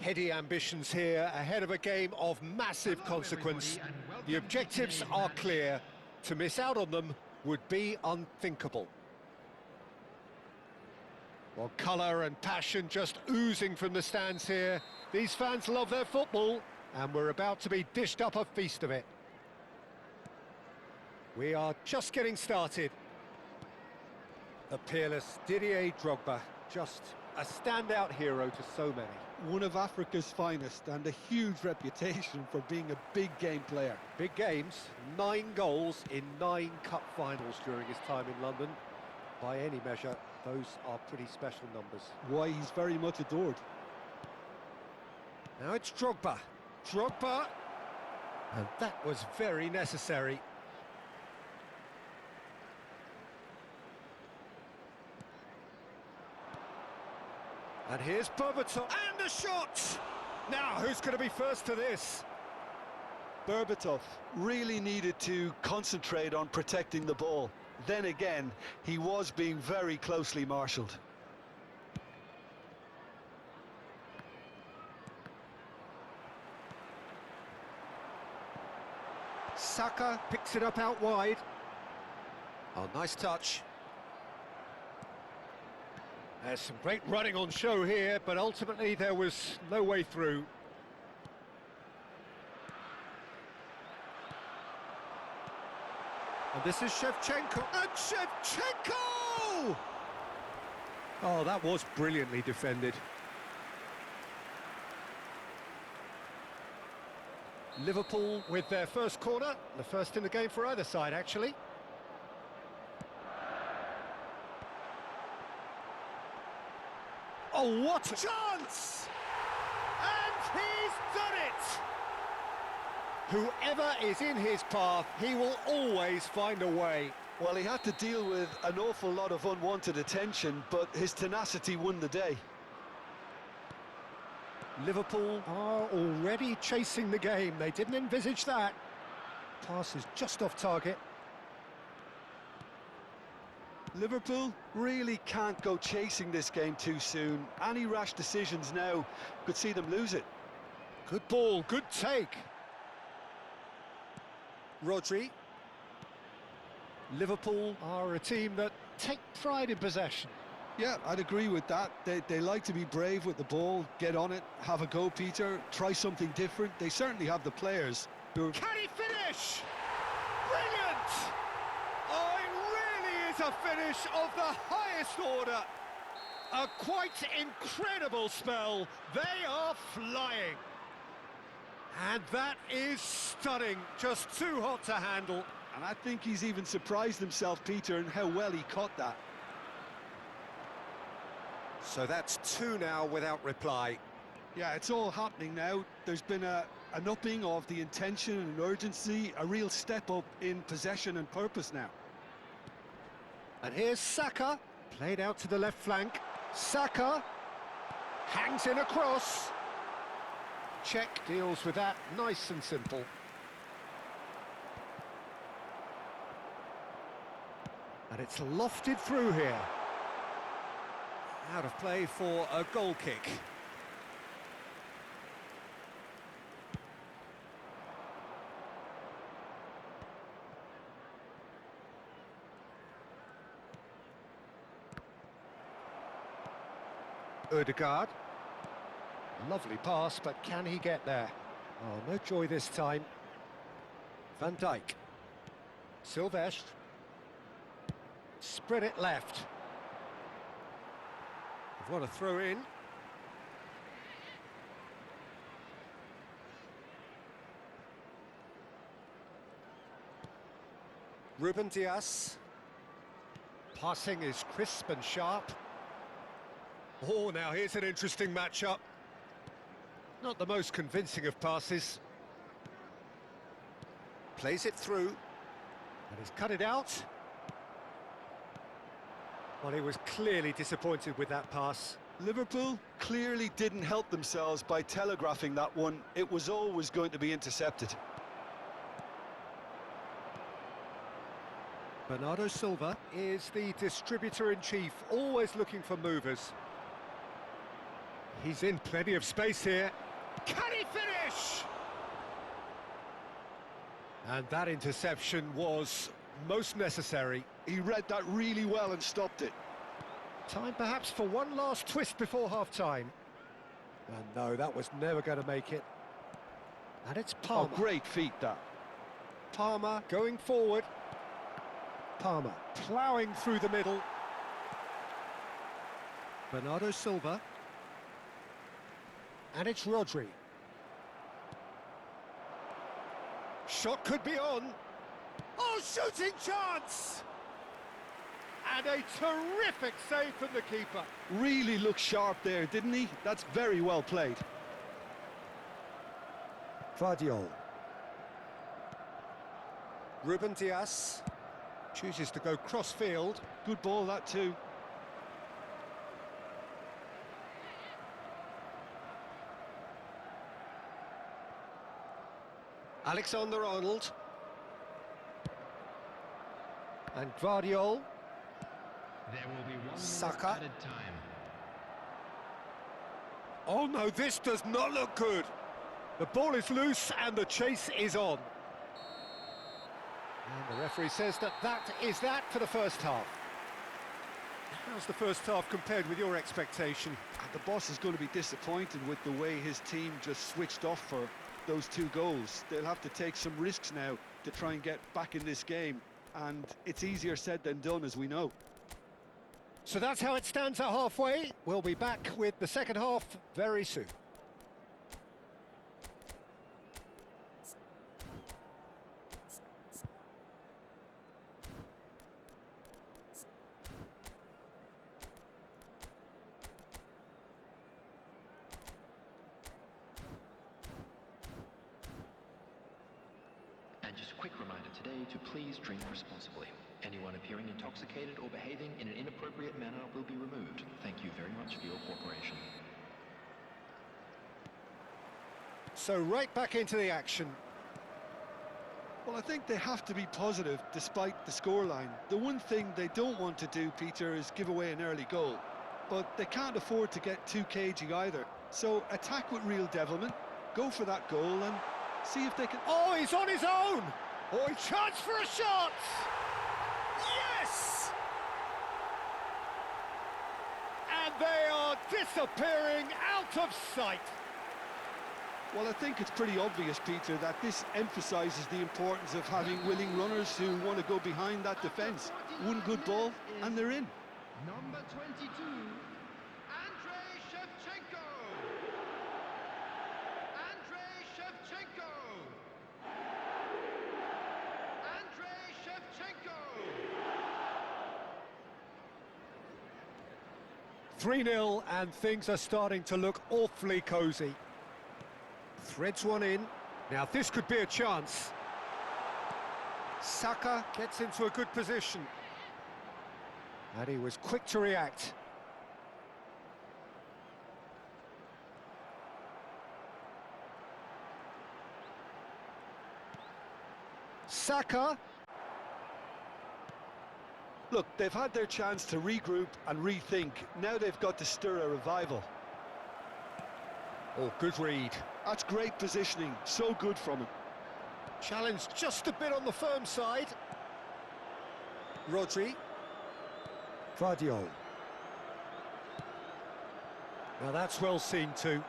Heady ambitions here, ahead of a game of massive consequence. The objectives are clear. To miss out on them would be unthinkable. Well, colour and passion just oozing from the stands here. These fans love their football, and we're about to be dished up a feast of it. We are just getting started. The peerless Didier Drogba, just a standout hero to so many. One of Africa's finest and a huge reputation for being a big game player. Big games, 9 goals in 9 cup finals during his time in London. By any measure, those are pretty special numbers. Why, he's very much adored. Now it's Drogba. Drogba! And that was very necessary. And here's Berbatov, and the shot! Now, who's going to be first to this? Berbatov really needed to concentrate on protecting the ball. Then again, he was being very closely marshalled. Saka picks it up out wide. Oh, nice touch. There's some great running on show here, but ultimately there was no way through. And this is Shevchenko. And Shevchenko! Oh, that was brilliantly defended. Liverpool with their first corner, the first in the game for either side, actually. Oh, what a chance! And he's done it! Whoever is in his path, he will always find a way. Well, he had to deal with an awful lot of unwanted attention, but his tenacity won the day. Liverpool are already chasing the game. They didn't envisage that. Pass is just off target. Liverpool really can't go chasing this game too soon. Any rash decisions now could see them lose it. Good ball, good take. Rodri. Liverpool are a team that take pride in possession. Yeah, I'd agree with that. They like to be brave with the ball, get on it, have a go, Peter, try something different. They certainly have the players who... Can he finish? Brilliant! Oh, it really is a finish of the highest order. A quite incredible spell. They are flying. And that is stunning. Just too hot to handle. And I think he's even surprised himself, Peter, in how well he caught that. So that's 2 now without reply. Yeah, it's all happening now. There's been an upping of the intention and urgency, a real step up in possession and purpose now. And here's Saka, played out to the left flank. Saka hangs in across. Czech deals with that, nice and simple. And it's lofted through here. Out of play for a goal kick. Ødegaard. Lovely pass, but can he get there? Oh, no joy this time. Van Dijk. Silvestre. Spread it left. What a throw in. Ruben Dias. Passing is crisp and sharp. Oh, now here's an interesting matchup. Not the most convincing of passes. Plays it through. And he's cut it out. Well, he was clearly disappointed with that pass. Liverpool clearly didn't help themselves by telegraphing that one. It was always going to be intercepted. Bernardo Silva is the distributor-in-chief, always looking for movers. He's in plenty of space here. Can he finish? And that interception was most necessary. He read that really well and stopped it. Time perhaps for one last twist before half-time. And no, that was never going to make it. And it's Palmer. Oh, great feat, that. Palmer going forward. Palmer ploughing through the middle. Bernardo Silva. And it's Rodri. Shot could be on. Oh, shooting chance! And a terrific save from the keeper. Really looked sharp there, didn't he? That's very well played. Gvardiol. Ruben Dias chooses to go cross-field. Good ball, that too. Alexander-Arnold. And Gvardiol. There will be 1 minute Saka. added time. Oh no, this does not look good. The ball is loose and the chase is on. And the referee says that is that for the first half. How's the first half compared with your expectation? And the boss is going to be disappointed with the way his team just switched off for those 2 goals. They'll have to take some risks now to try and get back in this game. And it's easier said than done, as we know. So that's how it stands at halfway. We'll be back with the second half very soon. And just a quick reminder today to please drink responsibly. Anyone appearing intoxicated or behaving in an inappropriate manner will be removed. Thank you very much for your cooperation. So right back into the action. Well, I think they have to be positive despite the scoreline. The one thing they don't want to do, Peter, is give away an early goal. But they can't afford to get too cagey either. So attack with real devilment, go for that goal and see if they can... Oh, he's on his own! Oh, he charged for a shot! Yes! And they are disappearing out of sight. Well, I think it's pretty obvious, Peter, that this emphasises the importance of having willing runners who want to go behind that defence. One good ball, and they're in. Number 22, Andrei Shevchenko. Andrei Shevchenko. Andrei Shevchenko. 3-0, and things are starting to look awfully cosy. Threads one in. Now this could be a chance. Saka gets into a good position. And he was quick to react. Saka. Look, they've had their chance to regroup and rethink. Now they've got to stir a revival. Oh, good read. That's great positioning, so good from him. Challenged just a bit on the firm side. Rodri. Gvardiol. Now that's well seen too.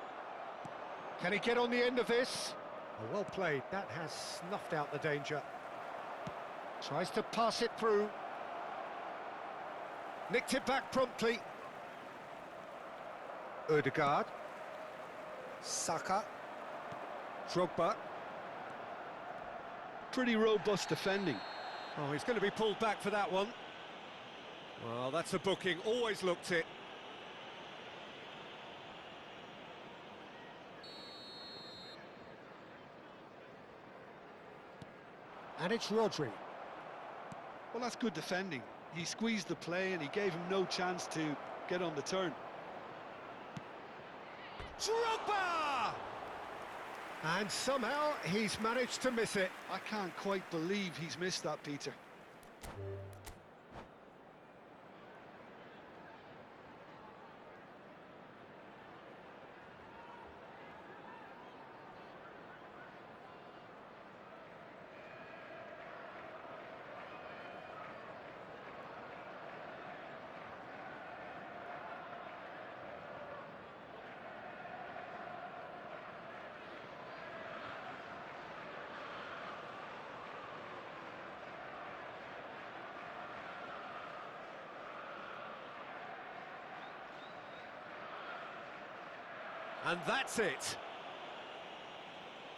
Can he get on the end of this? Oh, well played. That has snuffed out the danger. Tries to pass it through. Nicked it back promptly. Ødegaard. Saka. Drogba. Pretty robust defending. Oh, he's going to be pulled back for that one. Well, that's a booking. Always looked it. And it's Rodri. Well, that's good defending. He squeezed the play and he gave him no chance to get on the turn. Drogba! And somehow he's managed to miss it. I can't quite believe he's missed that, Peter. And that's it.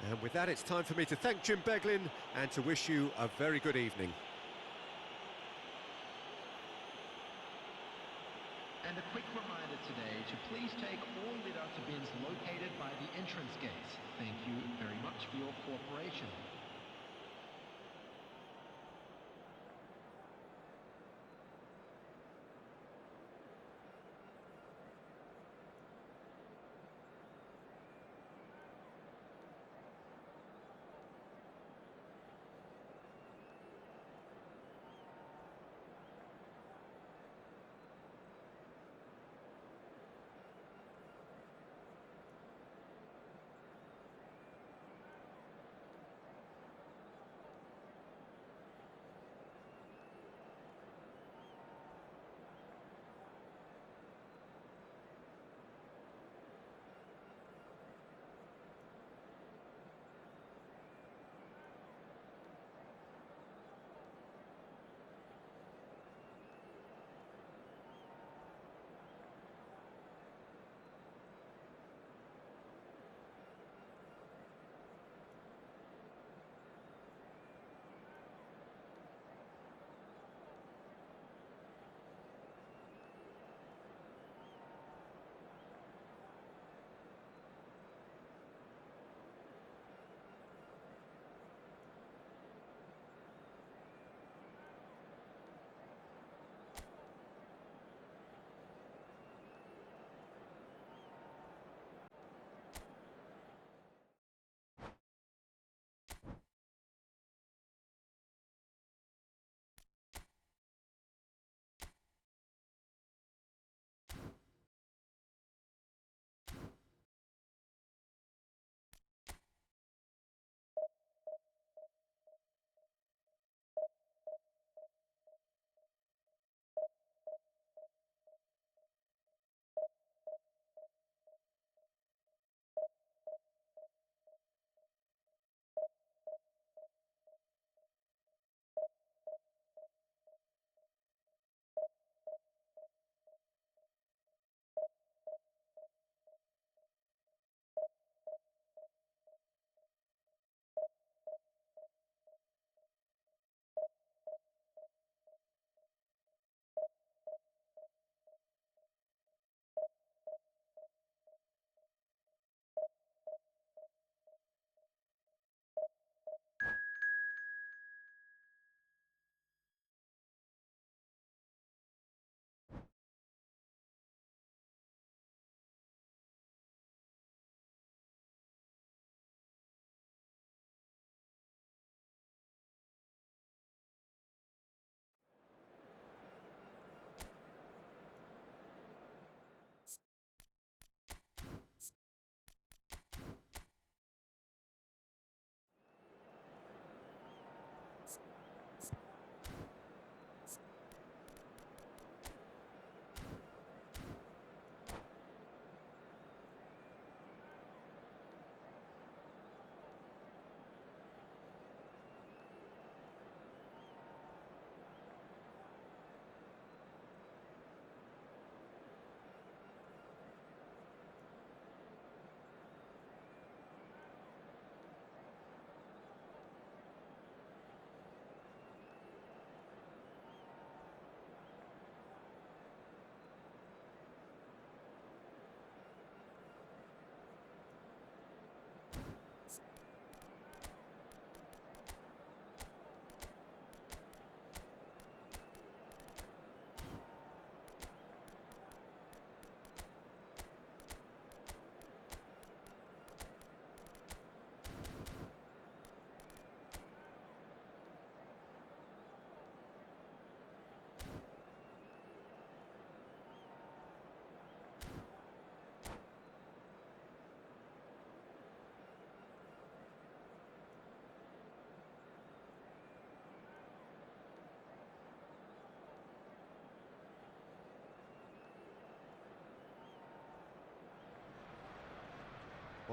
And with that, it's time for me to thank Jim Beglin and to wish you a very good evening. And a quick reminder today to please take all litter to bins located by the entrance gates. Thank you very much for your cooperation.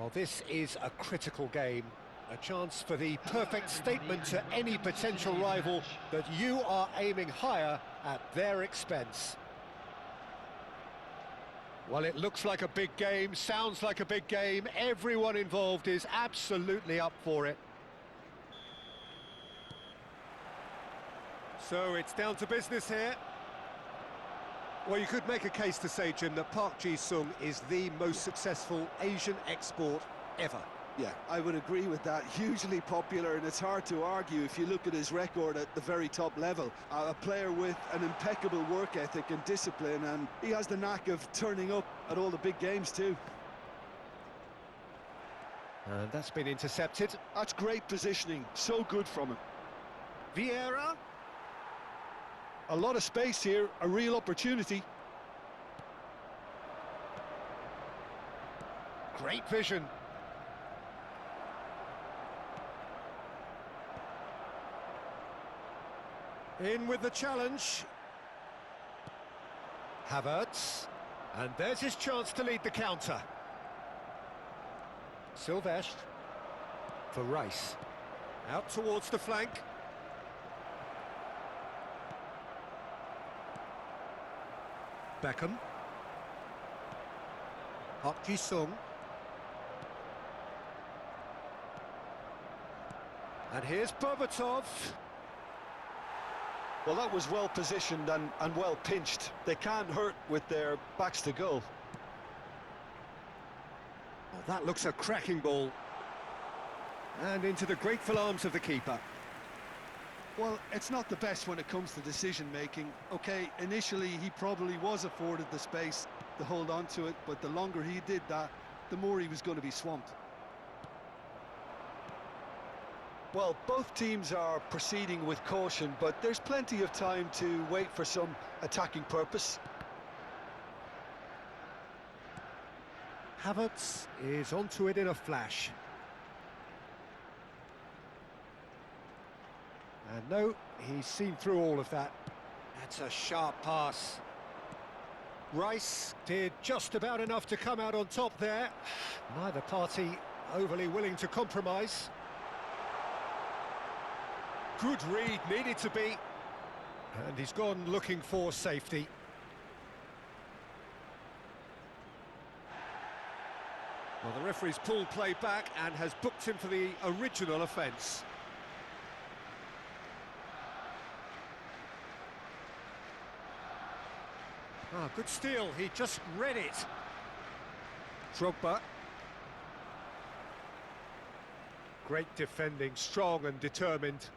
Well, this is a critical game, a chance for the perfect statement to any potential rival that you are aiming higher at their expense. Well, it looks like a big game, sounds like a big game. Everyone involved is absolutely up for it. So it's down to business here. Well, you could make a case to say, Jim, that Park Ji-sung is the most successful Asian export ever. Yeah, I would agree with that. Hugely popular, and it's hard to argue if you look at his record at the very top level. A player with an impeccable work ethic and discipline, and he has the knack of turning up at all the big games too. And that's been intercepted. That's great positioning, so good from him. Vieira. A lot of space here, a real opportunity. Great vision. In with the challenge. Havertz. And there's his chance to lead the counter. Silvestre. For Rice. Out towards the flank. Beckham. Park Ji-sung. And here's Berbatov. Well, that was well positioned and well pinched. They can't hurt with their backs to goal. Oh, that looks a cracking ball. And into the grateful arms of the keeper. Well, it's not the best when it comes to decision-making. OK, initially he probably was afforded the space to hold on to it, but the longer he did that, the more he was going to be swamped. Well, both teams are proceeding with caution, but there's plenty of time to wait for some attacking purpose. Havertz is onto it in a flash. And no, he's seen through all of that. That's a sharp pass. Rice did just about enough to come out on top there. Neither party overly willing to compromise. Good read, needed to be. And he's gone looking for safety. Well, the referee's pulled play back and has booked him for the original offence. Ah, good steal, he just read it. Drogba. Great defending, strong and determined.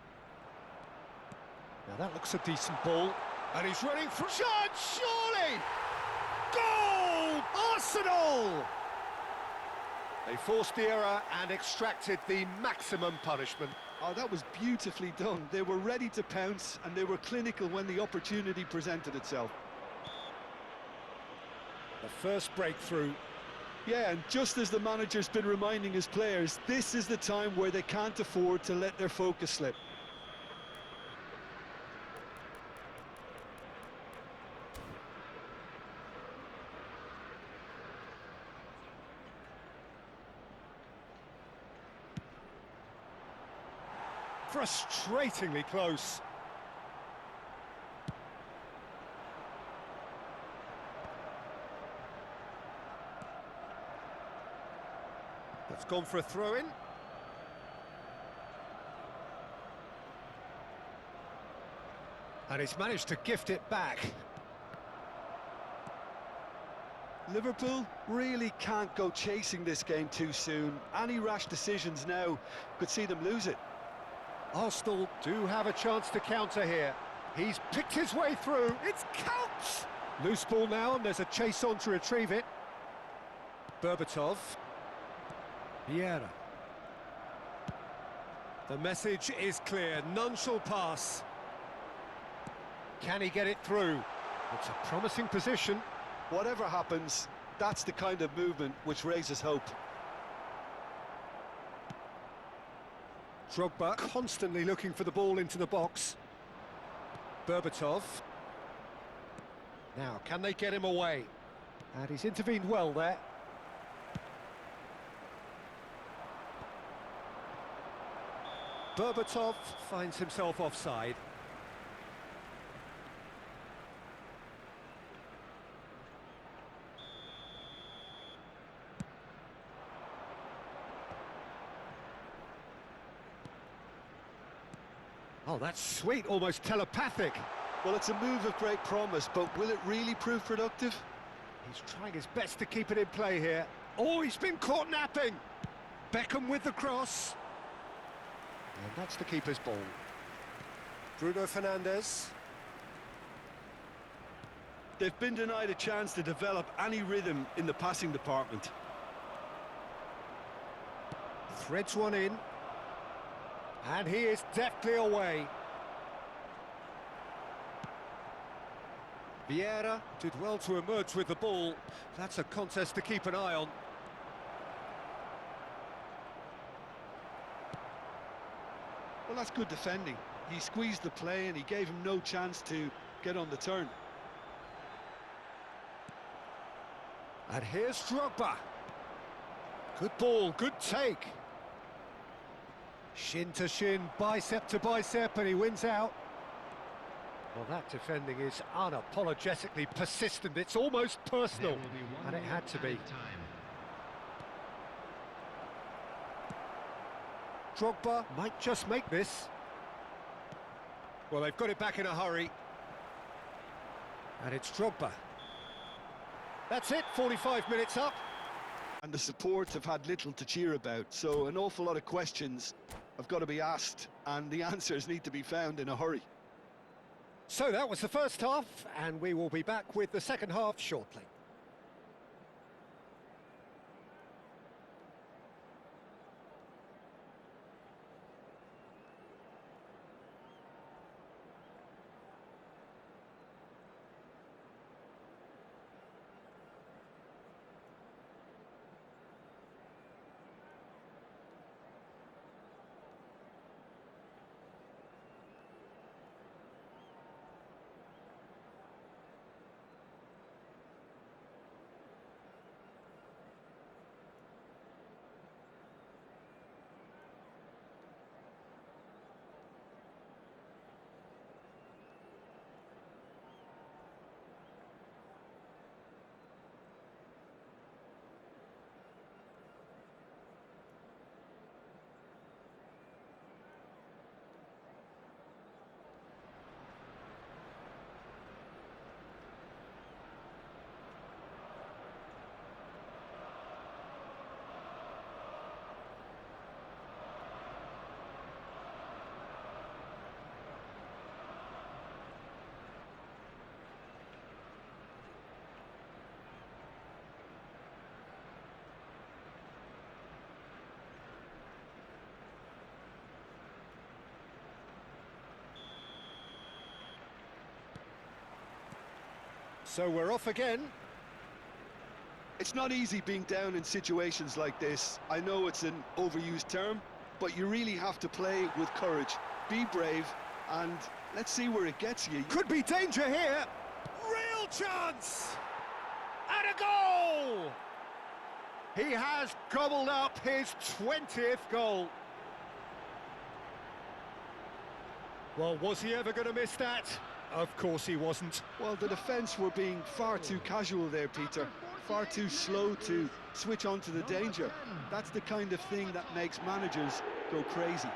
Now that looks a decent ball. And he's running for chance, surely! Goal! Arsenal! They forced the error and extracted the maximum punishment. Oh, that was beautifully done. They were ready to pounce and they were clinical when the opportunity presented itself. The first breakthrough. Yeah, and just as the manager's been reminding his players, this is the time where they can't afford to let their focus slip. Frustratingly close. That's gone for a throw-in. And he's managed to gift it back. Liverpool really can't go chasing this game too soon. Any rash decisions now could see them lose it. Arsenal do have a chance to counter here. He's picked his way through. It's counts! Loose ball now, and there's a chase on to retrieve it. Berbatov. Vieira. The message is clear. None shall pass. Can he get it through? It's a promising position. Whatever happens, that's the kind of movement which raises hope. Drogba constantly looking for the ball into the box. Berbatov. Now, can they get him away? And he's intervened well there. Berbatov finds himself offside. Oh, that's sweet, almost telepathic. Well, it's a move of great promise, but will it really prove productive? He's trying his best to keep it in play here. Oh, he's been caught napping. Beckham with the cross. And that's the keeper's ball. Bruno Fernandes. They've been denied a chance to develop any rhythm in the passing department. Threads one in. And he is deftly away. Vieira did well to emerge with the ball. That's a contest to keep an eye on. Well, that's good defending. He squeezed the play and he gave him no chance to get on the turn. And here's Drogba. Good ball, good take. Shin to shin, bicep to bicep, and he wins out. Well, that defending is unapologetically persistent. It's almost personal, and it had to be. Drogba might just make this. Well, they've got it back in a hurry. And it's Drogba. That's it, 45 minutes up. And the supports have had little to cheer about, so an awful lot of questions have got to be asked, and the answers need to be found in a hurry. So that was the first half, and we will be back with the second half shortly. So we're off again. It's not easy being down in situations like this. I know it's an overused term, but you really have to play with courage. Be brave, and let's see where it gets you. Could be danger here. Real chance! And a goal! He has gobbled up his 20th goal. Well, was he ever going to miss that? Of course he wasn't. Well, the defence were being far too casual there, Peter. Far too slow to switch on to the danger. That's the kind of thing that makes managers go crazy.